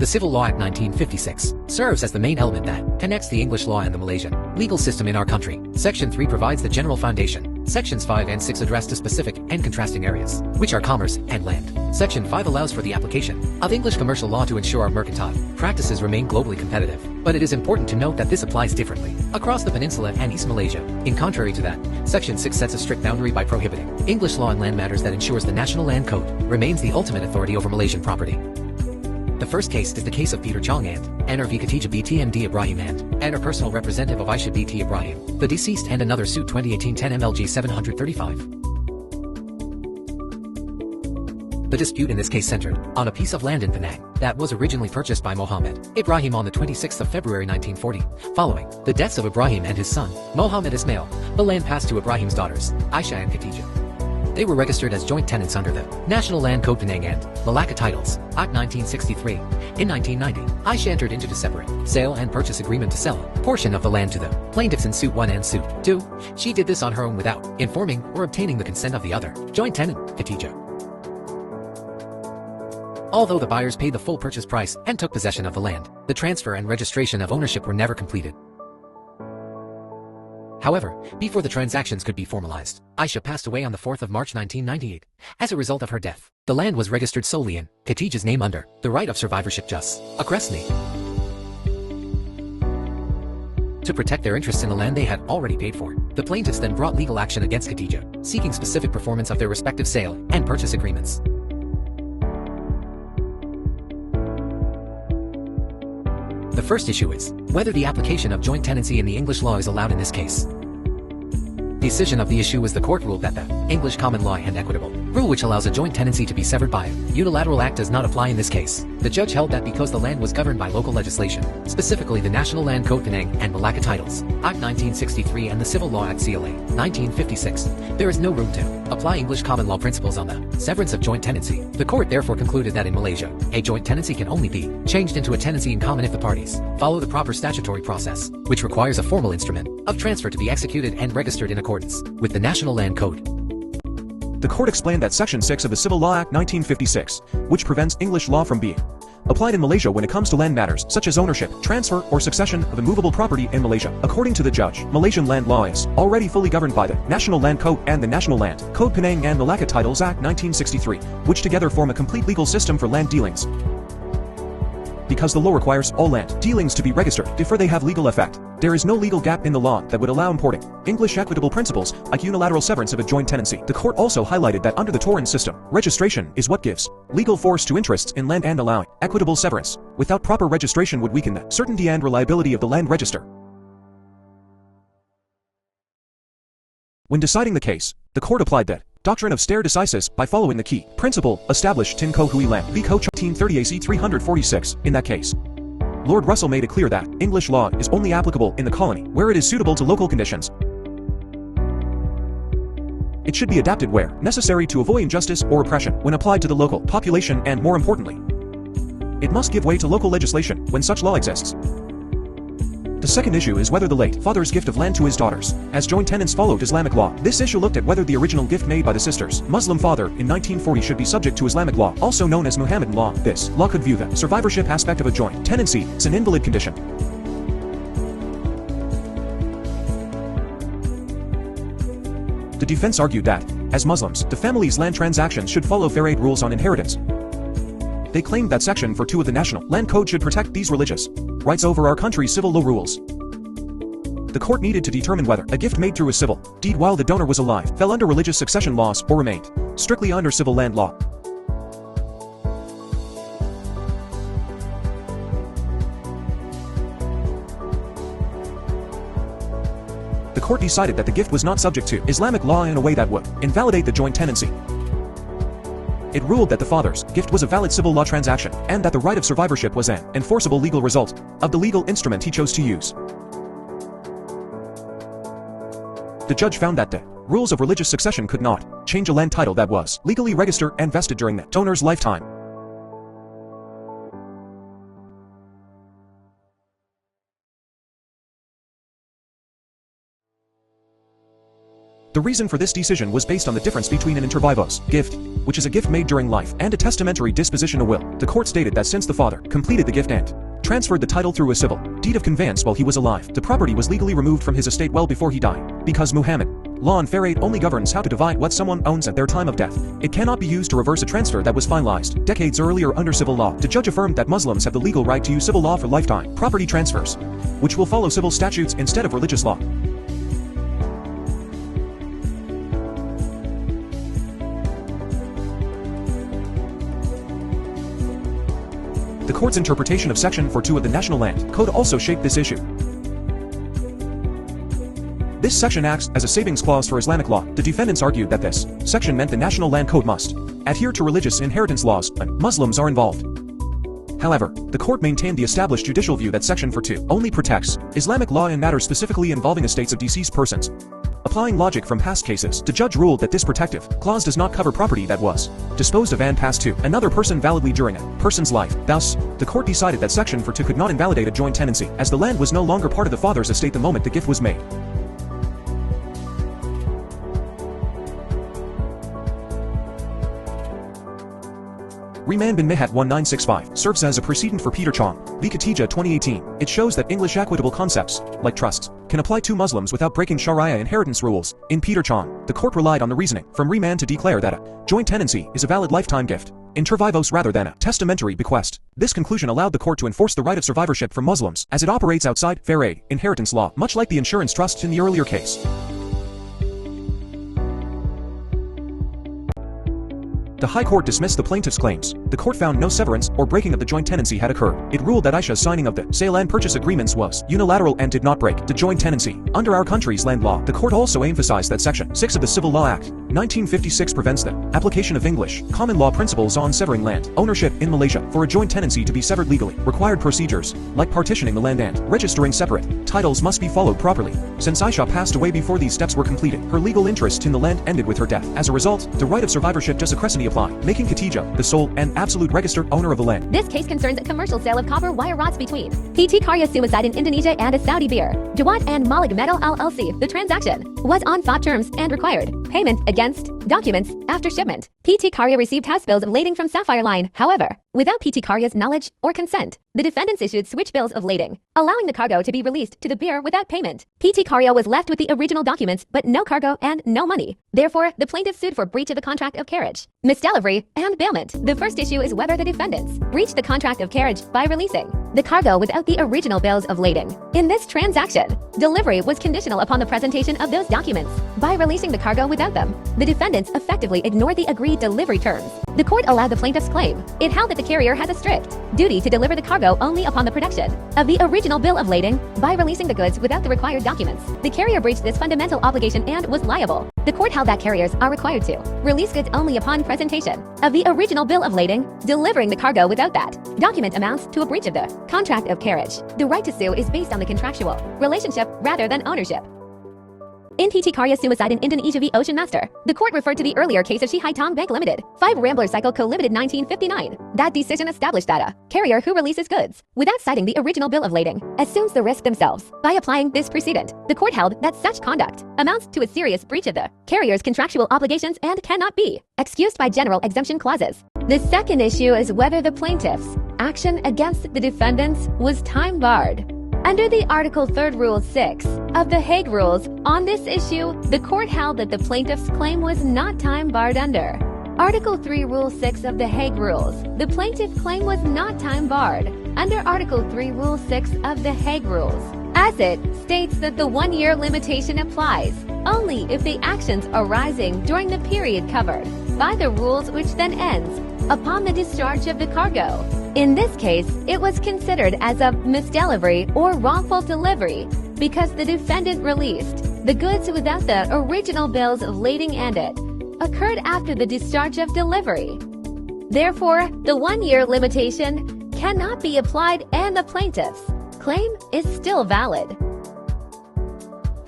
The Civil Law Act 1956 serves as the main element that connects the English law and the Malaysian legal system in our country. Section 3 provides the general foundation. Sections 5 and 6 address to specific and contrasting areas, which are commerce and land. Section 5 allows for the application of English commercial law to ensure our mercantile practices remain globally competitive. But it is important to note that this applies differently across the peninsula and East Malaysia. In contrary to that, Section 6 sets a strict boundary by prohibiting English law in land matters that ensures the National Land Code remains the ultimate authority over Malaysian property. The first case is the case of Peter Chong and Anwar v. Khatijah binti MD Ibrahim and Anwar, personal representative of Aisha binti Ibrahim, the deceased, and another suit 2018 10 MLG 735. The dispute in this case centered on a piece of land in Penang that was originally purchased by Mohammed Ibrahim on the 26th of February 1940. Following the deaths of Ibrahim and his son, Mohammed Ismail, the land passed to Ibrahim's daughters, Aisha and Khatijah. They were registered as joint tenants under the National Land Code Penang and Malacca Titles Act 1963. In 1990, Aisha entered into a separate sale and purchase agreement to sell a portion of the land to the plaintiffs in Suit 1 and Suit 2. She did this on her own without informing or obtaining the consent of the other joint tenant, Khatijah. Although the buyers paid the full purchase price and took possession of the land, the transfer and registration of ownership were never completed. However, before the transactions could be formalized, Aisha passed away on the 4th of March 1998. As a result of her death, the land was registered solely in Khatijah's name under the right of survivorship jus accrescenti. To protect their interests in the land they had already paid for, the plaintiffs then brought legal action against Khatijah, seeking specific performance of their respective sale and purchase agreements. The first issue is whether the application of joint tenancy in the English law is allowed in this case. The decision of the issue was the court ruled that the English common law and equitable rule which allows a joint tenancy to be severed by a unilateral act does not apply in this case. The judge held that because the land was governed by local legislation, specifically the National Land Code Penang and Malacca Titles Act 1963 and the Civil Law Act CLA 1956, there is no room to apply English common law principles on the severance of joint tenancy. The court therefore concluded that in Malaysia, a joint tenancy can only be changed into a tenancy in common if the parties follow the proper statutory process, which requires a formal instrument of transfer to be executed and registered in accordance with the National Land Code. The court explained that Section 6 of the Civil Law Act 1956, which prevents English law from being applied in Malaysia when it comes to land matters such as ownership, transfer, or succession of immovable property in Malaysia. According to the judge, Malaysian land law is already fully governed by the National Land Code and the National Land Code Penang and Malacca Titles Act 1963, which together form a complete legal system for land dealings. Because the law requires all land dealings to be registered before they have legal effect, there is no legal gap in the law that would allow importing English equitable principles like unilateral severance of a joint tenancy. The court also highlighted that under the Torrens system, registration is what gives legal force to interests in land and allowing equitable severance without proper registration would weaken the certainty and reliability of the land register. When deciding the case, the court applied that doctrine of stare decisis by following the key principle established in Ko Hui Lam v. Ko 1830 AC 346. In that case, Lord Russell made it clear that English law is only applicable in the colony where it is suitable to local conditions. It should be adapted where necessary to avoid injustice or oppression when applied to the local population, and more importantly, it must give way to local legislation when such law exists. The second issue is whether the late father's gift of land to his daughters as joint tenants followed Islamic law. This issue looked at whether the original gift made by the sisters' Muslim father in 1940 should be subject to Islamic law, also known as Muhammadan law. This law could view the survivorship aspect of a joint tenancy as an invalid condition. The defense argued that, as Muslims, the family's land transactions should follow Faraid rules on inheritance. They claimed that Section 4(2) of the National Land Code should protect these religious rights over our country's civil law rules. The court needed to determine whether a gift made through a civil deed while the donor was alive fell under religious succession laws or remained strictly under civil land law. The court decided that the gift was not subject to Islamic law in a way that would invalidate the joint tenancy. It ruled that the father's gift was a valid civil law transaction, and that the right of survivorship was an enforceable legal result of the legal instrument he chose to use. The judge found that the rules of religious succession could not change a land title that was legally registered and vested during the donor's lifetime. The reason for this decision was based on the difference between an inter vivos gift, which is a gift made during life, and a testamentary disposition, a will. The court stated that since the father completed the gift and transferred the title through a civil deed of conveyance while he was alive, the property was legally removed from his estate well before he died. Because Muhammad law in Fair 8 only governs how to divide what someone owns at their time of death, it cannot be used to reverse a transfer that was finalized decades earlier under civil law. The judge affirmed that Muslims have the legal right to use civil law for lifetime property transfers, which will follow civil statutes instead of religious law. The court's interpretation of Section 4.2 of the National Land Code also shaped this issue. This section acts as a savings clause for Islamic law. The defendants argued that this section meant the National Land Code must adhere to religious inheritance laws when Muslims are involved. However, the court maintained the established judicial view that Section 4.2 only protects Islamic law in matters specifically involving estates of deceased persons. Applying logic from past cases, the judge ruled that this protective clause does not cover property that was disposed of and passed to another person validly during a person's life. Thus, the court decided that Section 4.2 could not invalidate a joint tenancy, as the land was no longer part of the father's estate the moment the gift was made. Remand bin Mihat 1965 serves as a precedent for Peter Chong v. Khatija 2018. It shows that English equitable concepts, like trusts, can apply to Muslims without breaking Sharia inheritance rules. In Peter Chong, the court relied on the reasoning from remand to declare that a joint tenancy is a valid lifetime gift, inter vivos rather than a testamentary bequest. This conclusion allowed the court to enforce the right of survivorship for Muslims, as it operates outside Fair 8 inheritance law, much like the insurance trusts in the earlier case. The High Court dismissed the plaintiff's claims. The court found no severance or breaking of the joint tenancy had occurred. It ruled that Aisha's signing of the sale and purchase agreements was unilateral and did not break the joint tenancy. Under our country's land law, the court also emphasized that Section 6 of the Civil Law Act 1956 prevents the application of English common law principles on severing land ownership in Malaysia. For a joint tenancy to be severed legally, required procedures, like partitioning the land and registering separate titles, must be followed properly. Since Aisha passed away before these steps were completed, her legal interest in the land ended with her death. As a result, the right of survivorship does accrescently apply, making Khatija the sole and absolute registered owner of the land. This case concerns a commercial sale of copper wire rods between PT Karya Suicide in Indonesia and a Saudi beer, Jawad and Malik Metal LLC. The transaction was on FOB terms and required payment against documents after shipment. PT Karya received house bills of lading from Sapphire Line. However, without PT Karya's knowledge or consent, the defendants issued switch bills of lading, allowing the cargo to be released to the beer without payment. PT Karya was left with the original documents but no cargo and no money. Therefore, the plaintiff sued for breach of the contract of carriage, misdelivery, and bailment. The first issue is whether the defendants breached the contract of carriage by releasing the cargo without the original bills of lading. In this transaction, delivery was conditional upon the presentation of those documents. By releasing the cargo without them, the defendants effectively ignored the agreed delivery terms. The court allowed the plaintiff's claim. It held that the carrier has a strict duty to deliver the cargo only upon the production of the original bill of lading. By releasing the goods without the required documents, the carrier breached this fundamental obligation and was liable. The court held that carriers are required to release goods only upon presentation of the original bill of lading. Delivering the cargo without that document amounts to a breach of the contract of carriage. The right to sue is based on the contractual relationship rather than ownership. In PT Karya Suicide in Indonesia v. Ocean Master, the court referred to the earlier case of Hai Tong Bank Limited, 5 Rambler Cycle Co. Limited 1959. That decision established that a carrier who releases goods without citing the original bill of lading assumes the risk themselves. By applying this precedent, the court held that such conduct amounts to a serious breach of the carrier's contractual obligations and cannot be excused by general exemption clauses. The second issue is whether the plaintiff's action against the defendants was time-barred. Under the Article 3 Rule 6 of the Hague Rules, on this issue, the court held that the plaintiff's claim was not time-barred under Article 3 Rule 6 of the Hague Rules. The plaintiff's claim was not time-barred under Article 3 Rule 6 of the Hague Rules, as it states that the one-year limitation applies only if the actions arising during the period covered by the rules which then ends upon the discharge of the cargo. In this case, it was considered as a misdelivery or wrongful delivery because the defendant released the goods without the original bills of lading and it occurred after the discharge of delivery. Therefore, the one-year limitation cannot be applied and the plaintiff's claim is still valid.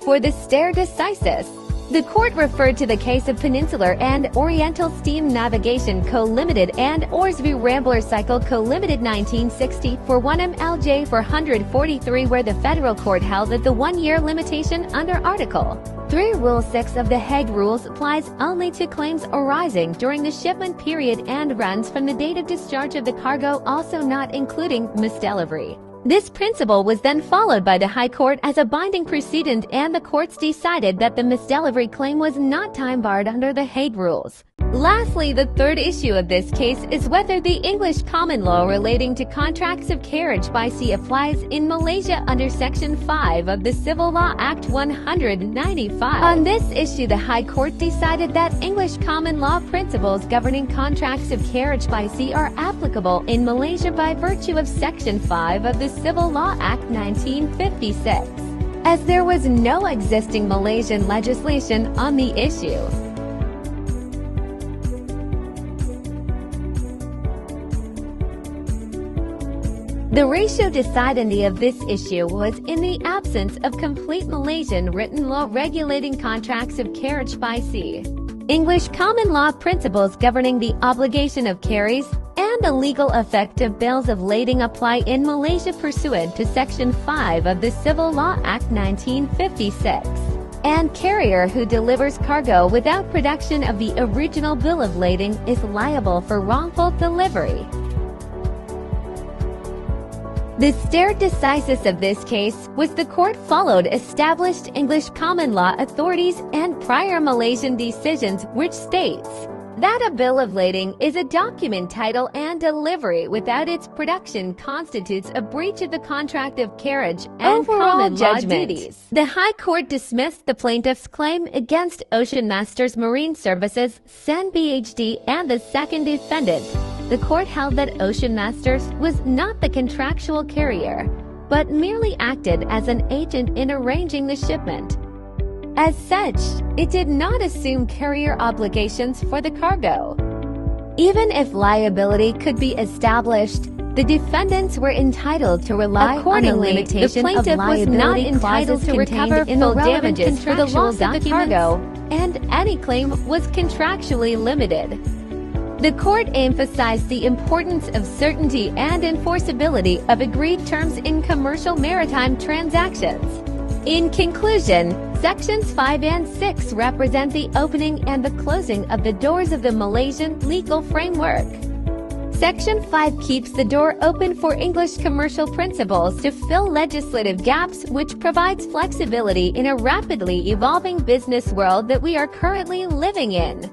For the stare decisis, the court referred to the case of Peninsular and Oriental Steam Navigation Co. Limited and Oars v. Rambler Cycle Co. Limited 1960 for 1 MLJ 443, where the federal court held that the one-year limitation under Article Rule 6 of the Hague Rules applies only to claims arising during the shipment period and runs from the date of discharge of the cargo, also not including misdelivery. This principle was then followed by the High Court as a binding precedent, and the courts decided that the misdelivery claim was not time-barred under the Hague Rules. Lastly, the third issue of this case is whether the English common law relating to contracts of carriage by sea applies in Malaysia under Section 5 of the Civil Law Act 195. On this issue, the High Court decided that English common law principles governing contracts of carriage by sea are applicable in Malaysia by virtue of Section 5 of the Civil Law Act 1956, as there was no existing Malaysian legislation on the issue. The ratio decidandi of this issue was in the absence of complete Malaysian written law regulating contracts of carriage by sea. English common law principles governing the obligation of carries and the legal effect of bills of lading apply in Malaysia pursuant to Section 5 of the Civil Law Act 1956. And carrier who delivers cargo without production of the original bill of lading is liable for wrongful delivery. The stare decisis of this case was the court followed established English common law authorities and prior Malaysian decisions, which states that a bill of lading is a document, title, and delivery without its production constitutes a breach of the contract of carriage and common law duties. The High Court dismissed the plaintiff's claim against Ocean Masters Marine Services, SEN BHD, and the second defendant. The court held that Ocean Masters was not the contractual carrier, but merely acted as an agent in arranging the shipment. As such, it did not assume carrier obligations for the cargo. Even if liability could be established, the defendants were entitled to rely on the limitation of liability was not entitled to recover full damages for the loss of the cargo, and any claim was contractually limited. The court emphasized the importance of certainty and enforceability of agreed terms in commercial maritime transactions. In conclusion, Sections 5 and 6 represent the opening and the closing of the doors of the Malaysian legal framework. Section 5 keeps the door open for English commercial principles to fill legislative gaps, which provides flexibility in a rapidly evolving business world that we are currently living in.